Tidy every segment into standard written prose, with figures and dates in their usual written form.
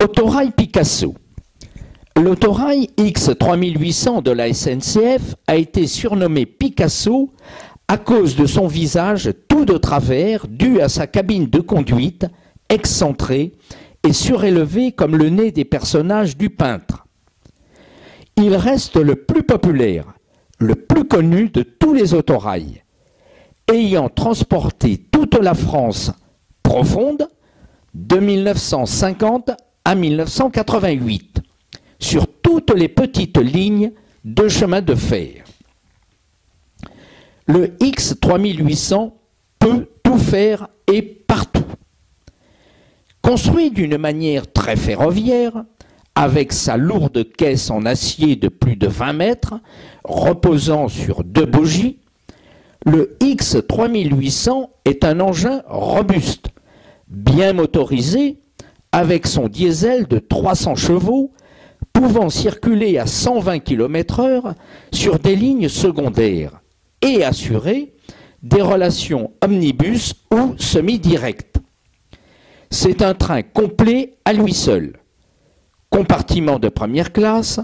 Autorail Picasso. L'autorail X3800 de la SNCF a été surnommé Picasso à cause de son visage tout de travers dû à sa cabine de conduite excentrée et surélevée comme le nez des personnages du peintre. Il reste le plus populaire, le plus connu de tous les autorails, ayant transporté toute la France profonde de 1950 à 1988 sur toutes les petites lignes de chemin de fer. Le X3800 peut tout faire et partout. Construit d'une manière très ferroviaire, avec sa lourde caisse en acier de plus de 20 mètres, reposant sur 2 bogies, le X3800 est un engin robuste, bien motorisé, avec son diesel de 300 chevaux, pouvant circuler à 120 km/h sur des lignes secondaires et assurer des relations omnibus ou semi-directes. C'est un train complet à lui seul. Compartiment de première classe,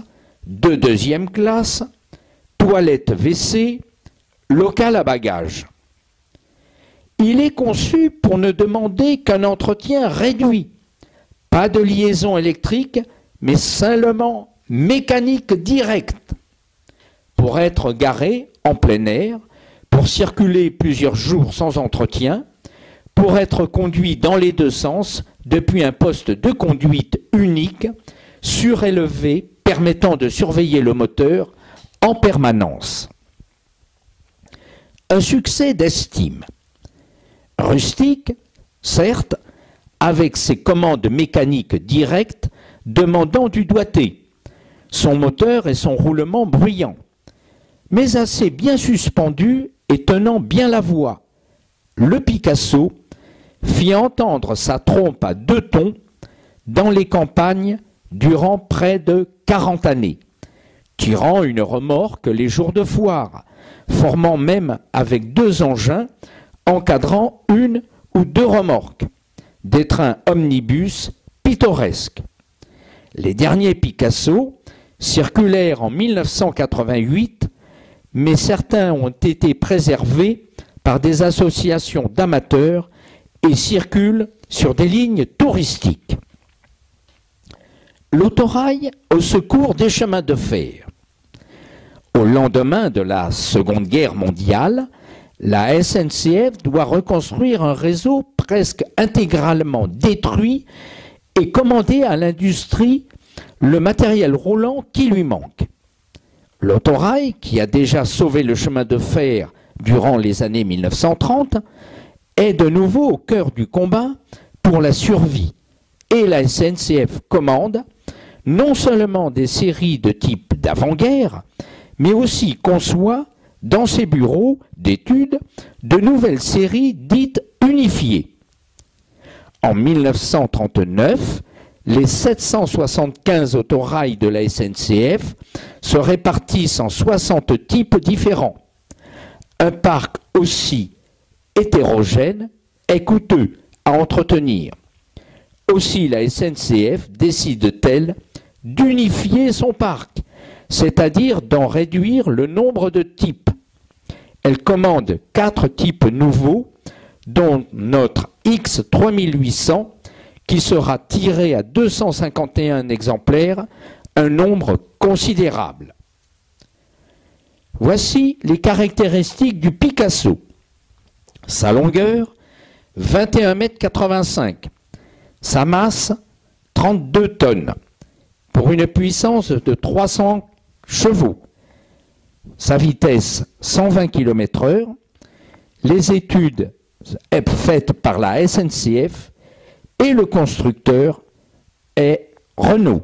de deuxième classe, toilette WC, local à bagages. Il est conçu pour ne demander qu'un entretien réduit. Pas de liaison électrique, mais seulement mécanique directe. Pour être garé en plein air, pour circuler plusieurs jours sans entretien, pour être conduit dans les deux sens depuis un poste de conduite unique, surélevé, permettant de surveiller le moteur en permanence. Un succès d'estime. Rustique, certes, avec ses commandes mécaniques directes demandant du doigté, son moteur et son roulement bruyant, mais assez bien suspendu et tenant bien la voix. Le Picasso fit entendre sa trompe à 2 tons dans les campagnes durant près de 40 années, tirant une remorque les jours de foire, formant même avec 2 engins, encadrant 1 ou 2 remorques. Des trains omnibus pittoresques. Les derniers Picasso circulèrent en 1988, mais certains ont été préservés par des associations d'amateurs et circulent sur des lignes touristiques. L'autorail au secours des chemins de fer. Au lendemain de la Seconde Guerre mondiale, la SNCF doit reconstruire un réseau presque intégralement détruit et commander à l'industrie le matériel roulant qui lui manque. L'autorail, qui a déjà sauvé le chemin de fer durant les années 1930, est de nouveau au cœur du combat pour la survie et la SNCF commande non seulement des séries de type d'avant-guerre, mais aussi conçoit dans ses bureaux d'études de nouvelles séries dites unifiées. En 1939, les 775 autorails de la SNCF se répartissent en 60 types différents. Un parc aussi hétérogène est coûteux à entretenir. Aussi la SNCF décide-t-elle d'unifier son parc, c'est-à-dire d'en réduire le nombre de types. Elle commande 4 types nouveaux, dont notre X3800, qui sera tiré à 251 exemplaires, un nombre considérable. Voici les caractéristiques du Picasso. Sa longueur, 21,85 m. Sa masse, 32 tonnes, pour une puissance de 300 chevaux. Sa vitesse, 120 km/h. Les études faites par la SNCF et le constructeur est Renault.